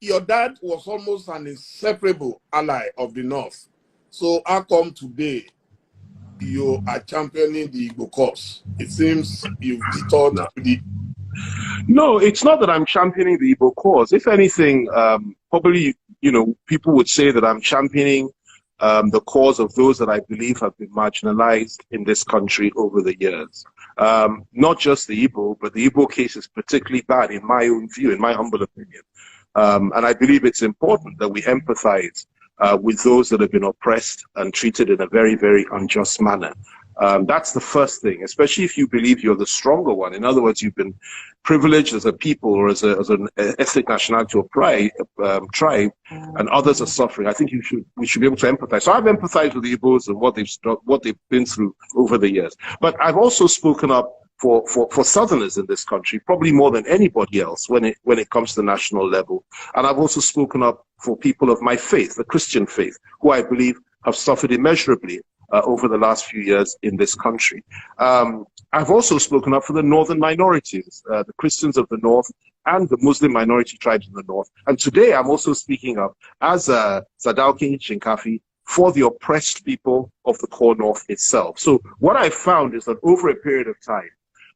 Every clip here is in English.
your dad was almost an inseparable ally of the North. So how come today you are championing the Igbo cause? It seems you've detoured No. the... No, it's not that I'm championing the Igbo cause. If anything, probably, people would say that I'm championing the cause of those that I believe have been marginalized in this country over the years. Not just the Igbo, but the Igbo case is particularly bad in my own view, in my humble opinion. And I believe it's important that we empathize with those that have been oppressed and treated in a very, very unjust manner. That's the first thing, especially if you believe you're the stronger one. In other words, you've been privileged as a people or as an ethnic nationality or tribe, and others are suffering. I think we should be able to empathize. So I've empathized with the Igbos and what they've been through over the years. But I've also spoken up for Southerners in this country, probably more than anybody else when it comes to the national level. And I've also spoken up for people of my faith, the Christian faith, who I believe have suffered immeasurably over the last few years in this country. I've also spoken up for the northern minorities, the Christians of the North and the Muslim minority tribes in the North. And today I'm also speaking up as Sadauki Shinkafi for the oppressed people of the core North itself. So what I've found is that over a period of time,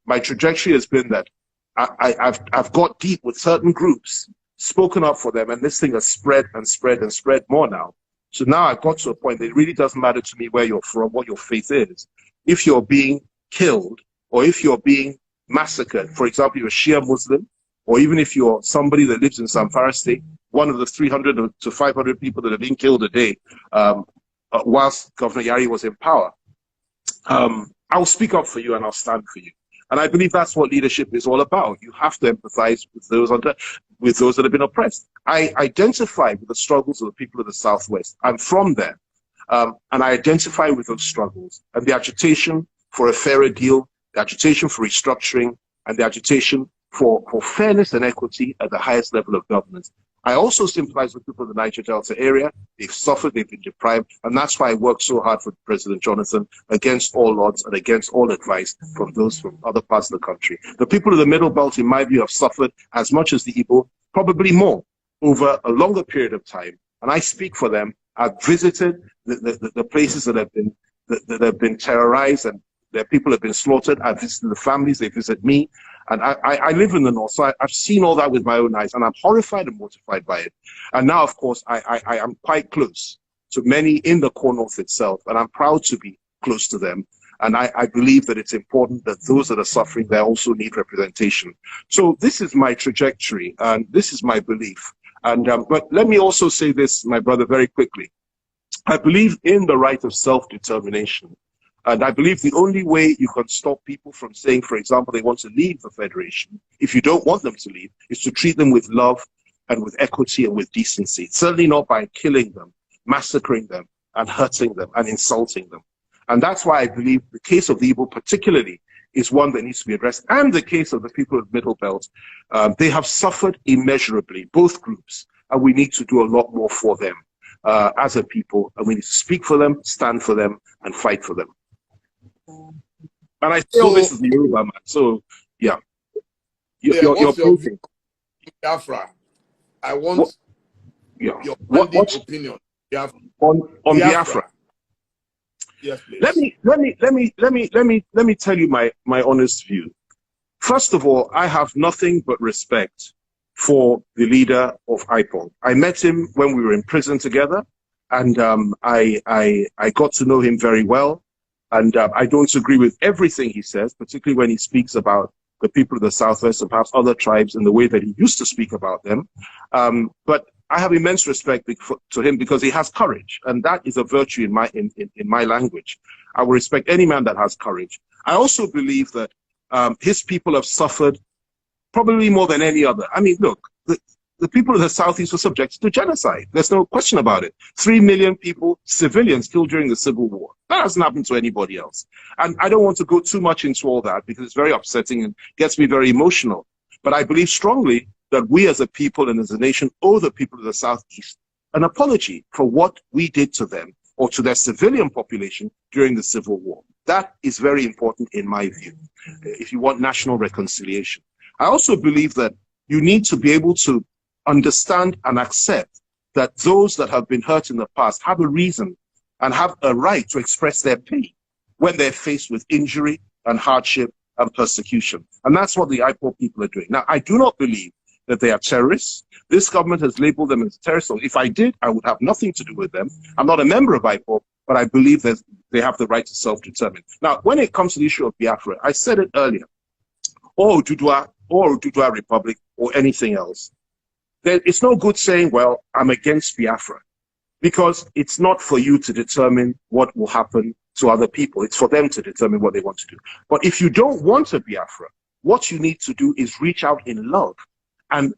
my trajectory has been that I've got deep with certain groups, spoken up for them, and this thing has spread and spread and spread more now. So now I've got to a point that it really doesn't matter to me where you're from, what your faith is. If you're being killed or if you're being massacred, for example, you're a Shia Muslim, or even if you're somebody that lives in Zamfara State, one of the 300 to 500 people that are being killed a day whilst Governor Yari was in power, I'll speak up for you and I'll stand for you. And I believe that's what leadership is all about. You have to empathize with those that have been oppressed. I identify with the struggles of the people of the Southwest. I'm from there. And I identify with those struggles and the agitation for a fairer deal, the agitation for restructuring, and the agitation for fairness and equity at the highest level of governance. I also sympathize with people in the Niger Delta area. They've suffered, they've been deprived, and that's why I work so hard for President Jonathan against all odds and against all advice from those from other parts of the country. The people of the Middle Belt, in my view, have suffered as much as the Igbo, probably more, over a longer period of time. And I speak for them. I've visited the places that have been terrorized and their people have been slaughtered. I've visited the families, they visit me. And I live in the North, so I've seen all that with my own eyes, and I'm horrified and mortified by it. And now, of course, I am quite close to many in the core North itself, and I'm proud to be close to them. And I believe that it's important that those that are suffering, they also need representation. So this is my trajectory, and this is my belief. And but let me also say this, my brother, very quickly. I believe in the right of self-determination. And I believe the only way you can stop people from saying, for example, they want to leave the Federation, if you don't want them to leave, is to treat them with love and with equity and with decency. Certainly not by killing them, massacring them, and hurting them, and insulting them. And that's why I believe the case of the Igbo particularly is one that needs to be addressed. And the case of the people of the Middle Belt, they have suffered immeasurably, both groups, and we need to do a lot more for them as a people. And we need to speak for them, stand for them, and fight for them. And I say all this is the Yoruba man, so yeah. What's your view in Biafra? I want your opinion. On Biafra. Yes, please. Let me tell you my honest view. First of all, I have nothing but respect for the leader of IPOB. I met him when we were in prison together, and I got to know him very well. And I don't agree with everything he says, particularly when he speaks about the people of the Southwest and perhaps other tribes in the way that he used to speak about them. But I have immense respect to him because he has courage, and that is a virtue in my language. I will respect any man that has courage. I also believe that his people have suffered probably more than any other. I mean, look, the people of the Southeast were subjected to genocide. There's no question about it. 3 million people, civilians, killed during the Civil War. That hasn't happened to anybody else. And I don't want to go too much into all that because it's very upsetting and gets me very emotional. But I believe strongly that we as a people and as a nation owe the people of the Southeast an apology for what we did to them or to their civilian population during the Civil War. That is very important in my view, if you want national reconciliation. I also believe that you need to be able to understand and accept that those that have been hurt in the past have a reason and have a right to express their pain when they're faced with injury and hardship and persecution. And that's what the IPOB people are doing. Now, I do not believe that they are terrorists. This government has labeled them as terrorists. So if I did, I would have nothing to do with them. I'm not a member of IPOB, but I believe that they have the right to self-determine. Now, when it comes to the issue of Biafra, I said it earlier, or Ududua Republic, or anything else, it's no good saying, well, I'm against Biafra, because it's not for you to determine what will happen to other people. It's for them to determine what they want to do. But if you don't want a Biafra, what you need to do is reach out in love and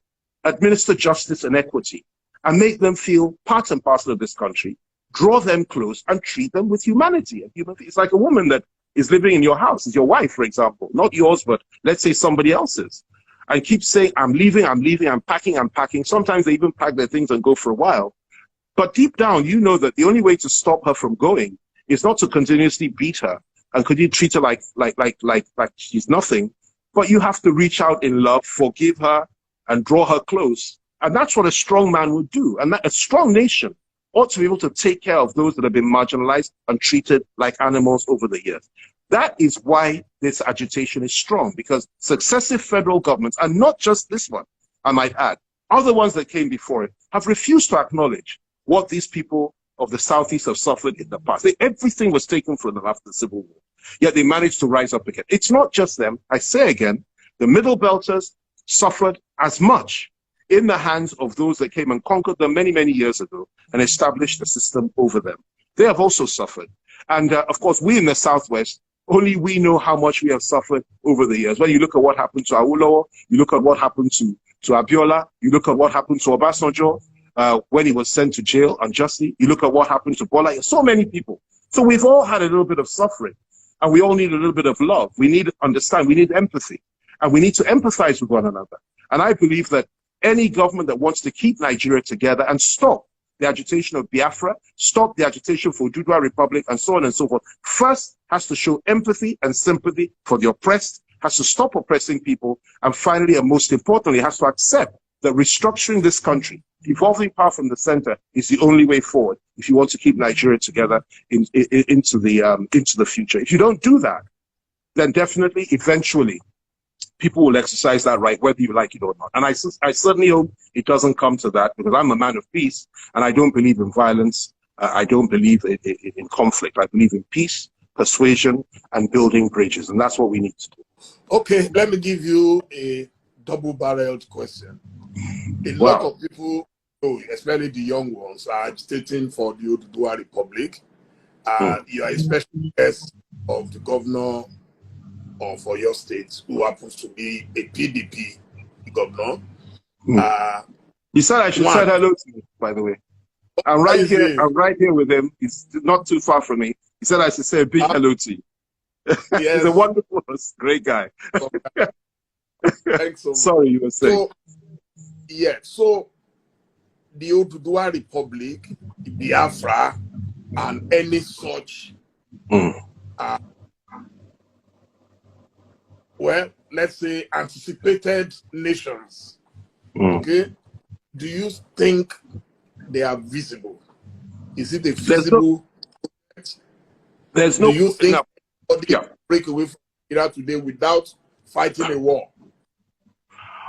administer justice and equity and make them feel part and parcel of this country, draw them close and treat them with humanity. It's like a woman that is living in your house. It's your wife, for example, not yours, but let's say somebody else's, and keep saying, I'm leaving, I'm packing. Sometimes they even pack their things and go for a while. But deep down, you know that the only way to stop her from going is not to continuously beat her and could you treat her like she's nothing, but you have to reach out in love, forgive her, and draw her close. And that's what a strong man would do. And a strong nation ought to be able to take care of those that have been marginalized and treated like animals over the years. That is why this agitation is strong, because successive federal governments, and not just this one, I might add, other ones that came before it, have refused to acknowledge what these people of the Southeast have suffered in the past. Everything was taken from them after the Civil War, yet they managed to rise up again. It's not just them. I say again, the Middle Belters suffered as much in the hands of those that came and conquered them many, many years ago and established a system over them. They have also suffered. And of course, we in the Southwest, only we know how much we have suffered over the years. When you look at what happened to Awolowo, you look at what happened to Abiola, you look at what happened to Obasanjo, when he was sent to jail unjustly, you look at what happened to Bola, so many people. So we've all had a little bit of suffering, and we all need a little bit of love. We need to understand, we need empathy, and we need to empathize with one another. And I believe that any government that wants to keep Nigeria together and stop the agitation of Biafra, stop the agitation for Ududua Republic, and so on and so forth, first has to show empathy and sympathy for the oppressed, has to stop oppressing people, and finally, and most importantly, has to accept that restructuring this country, evolving power from the center, is the only way forward if you want to keep Nigeria together into the future. If you don't do that, then definitely, eventually, people will exercise that right, whether you like it or not. And I certainly hope it doesn't come to that, because I'm a man of peace, and I don't believe in violence. I don't believe in conflict. I believe in peace, persuasion, and building bridges, and that's what we need to do. Okay, let me give you a double-barreled question. A lot of people, especially the young ones, are agitating for the Ududua Republic. You are a special guest of the governor for your state, who happens to be a PDP governor. He said I should say hello to you, by the way. I'm right here. I'm right here with him. He's not too far from me. He said I should say a big hello to you. Yes. He's a wonderful, great guy. Thanks so much. Sorry, you were saying. So the Ududua Republic, the Biafra, and any such, well, let's say anticipated nations, okay? Do you think they are visible? Is it a visible project? There's no. Do you think they break away from Nigeria today without fighting a war?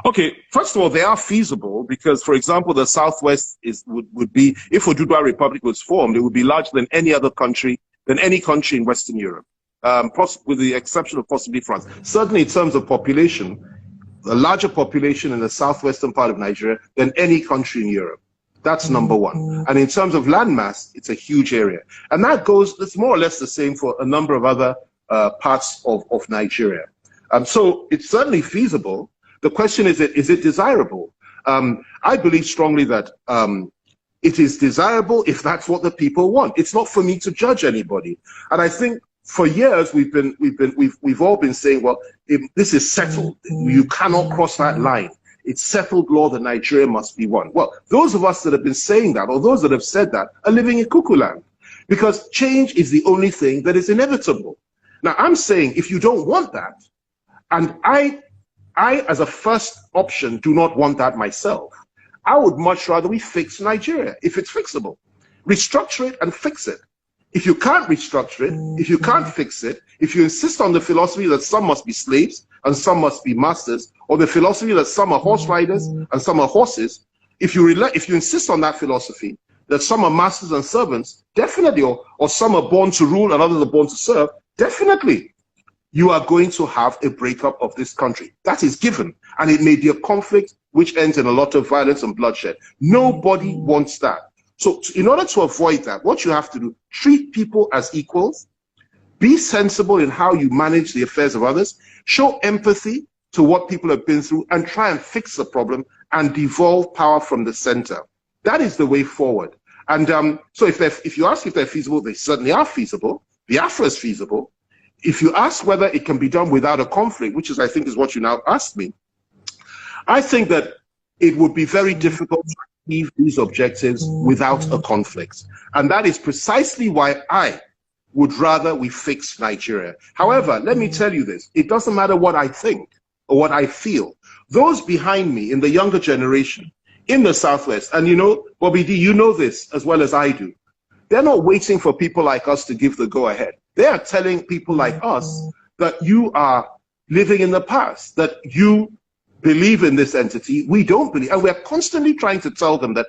Okay, first of all, they are feasible because, for example, the Southwest would be, if Ududua Republic was formed, it would be larger than any other country, than any country in Western Europe, with the exception of possibly France. Certainly in terms of population, a larger population in the southwestern part of Nigeria than any country in Europe. That's number one. And in terms of landmass, it's a huge area. And that goes, it's more or less the same for a number of other parts of Nigeria. So it's certainly feasible. The question is it desirable? I believe strongly that it is desirable if that's what the people want. It's not for me to judge anybody. And I think for years we've all been saying, well, if this is settled, you cannot cross that line. It's settled law that Nigeria must be one. Well, those of us that have been saying that, or those that have said that, are living in cuckoo land, because change is the only thing that is inevitable. Now, I'm saying if you don't want that, and I as a first option do not want that myself, I would much rather we fix Nigeria, if it's fixable. Restructure it and fix it. If you can't restructure it, if you can't fix it, if you insist on the philosophy that some must be slaves and some must be masters, or the philosophy that some are horse riders and some are horses, if you insist on that philosophy, that some are masters and servants, definitely, or some are born to rule and others are born to serve, definitely, you are going to have a breakup of this country. That is given. And it may be a conflict which ends in a lot of violence and bloodshed. Nobody wants that. So in order to avoid that, what you have to do, treat people as equals, be sensible in how you manage the affairs of others, show empathy to what people have been through, and try and fix the problem and devolve power from the center. That is the way forward. And so if you ask if they're feasible, they certainly are feasible. Biafra is feasible. If you ask whether it can be done without a conflict, which is, I think, is what you now asked me, I think that it would be very difficult to achieve these objectives without a conflict. And that is precisely why I would rather we fix Nigeria. However, let me tell you this, it doesn't matter what I think or what I feel. Those behind me in the younger generation, in the Southwest, and you know, Bobby D, you know this as well as I do, they're not waiting for people like us to give the go-ahead. They are telling people like us that you are living in the past, that you believe in this entity, we don't believe. And we're constantly trying to tell them that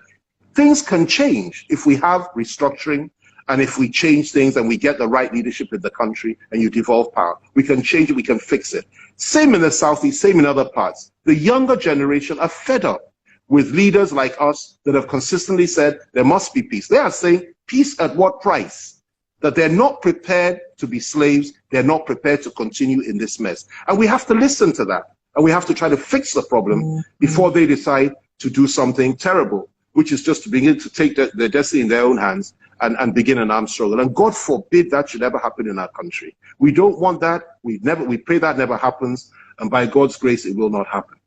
things can change if we have restructuring and if we change things and we get the right leadership in the country and you devolve power. We can change it, we can fix it. Same in the Southeast, same in other parts. The younger generation are fed up with leaders like us that have consistently said there must be peace. They are saying peace at what price? That they're not prepared to be slaves, they're not prepared to continue in this mess. And we have to listen to that. And we have to try to fix the problem before they decide to do something terrible, which is just to begin to take their destiny in their own hands and begin an armed struggle. And God forbid that should ever happen in our country. We don't want that. We pray that never happens. And by God's grace, it will not happen.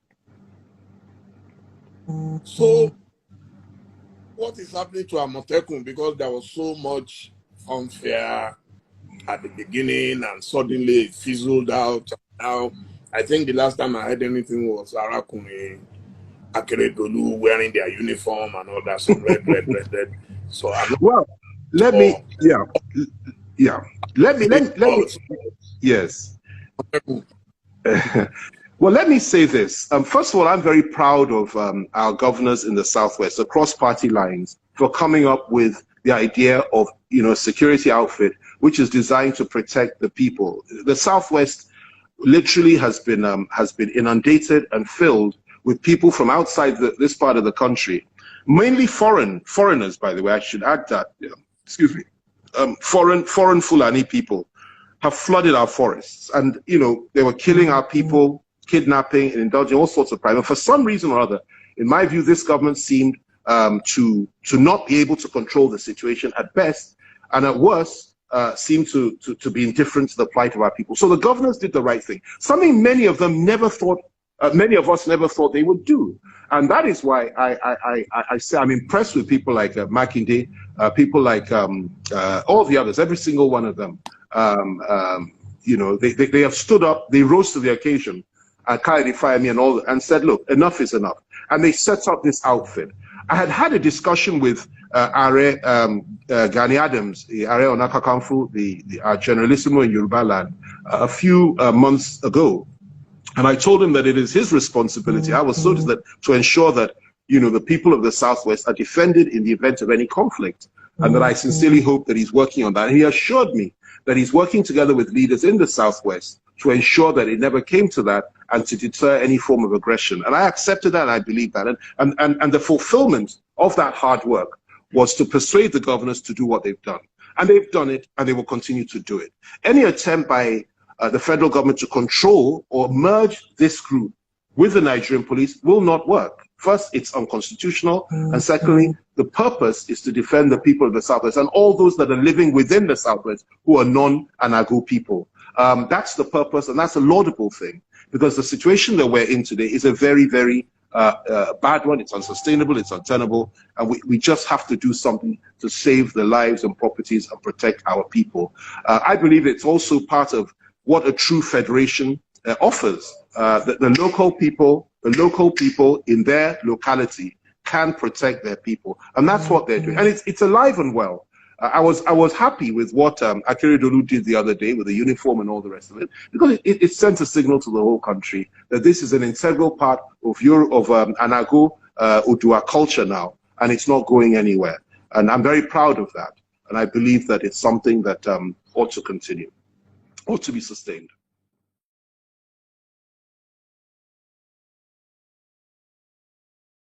So, what is happening to Amotekun? Because there was so much unfair at the beginning and suddenly it fizzled out. Now, I think the last time I heard anything was Arakuni, Akeredolu wearing their uniform and all that, so red. So well, let me, let me, yes. Well, let me say this. First of all, I'm very proud of our governors in the Southwest, across party lines, for coming up with the idea of, a security outfit which is designed to protect the people. The Southwest literally has been inundated and filled with people from outside this part of the country, mainly foreigners, by the way, I should add that, excuse me, foreign Fulani people have flooded our forests, and they were killing our people, kidnapping and indulging all sorts of crime. And for some reason or other, in my view, this government seemed to not be able to control the situation at best, and at worst, seem to be indifferent to the plight of our people. So the governors did the right thing, something many of them never thought, many of us never thought they would do. And that is why I say I'm impressed with people like Makinde, people like all the others, every single one of them. They have stood up, they rose to the occasion, KAYODE, FANI, and said, look, enough is enough. And they set up this outfit. I had a discussion with Are Gani Adams, Are Onakakanfu, our generalissimo in Yoruba land, a few months ago. And I told him that it is his responsibility, I was so that, to ensure that, the people of the Southwest are defended in the event of any conflict. And that I sincerely hope that he's working on that. And he assured me that he's working together with leaders in the Southwest to ensure that it never came to that and to deter any form of aggression. And I accepted that and I believe that. And the fulfillment of that hard work was to persuade the governors to do what they've done. And they've done it, and they will continue to do it. Any attempt by the federal government to control or merge this group with the Nigerian police will not work. First, it's unconstitutional, and secondly, the purpose is to defend the people of the Southwest and all those that are living within the Southwest who are non-Anago people. That's the purpose, and that's a laudable thing, because the situation that we're in today is a very, very bad one. It's unsustainable, it's untenable, and we just have to do something to save the lives and properties and protect our people. I believe it's also part of what a true federation offers. The local people in their locality can protect their people. And that's what they're doing. And it's alive and well. I was happy with what Akeredolu did the other day with the uniform and all the rest of it, because it sent a signal to the whole country that this is an integral part of Anago Odua culture now, and it's not going anywhere. And I'm very proud of that. And I believe that it's something that ought to continue, ought to be sustained.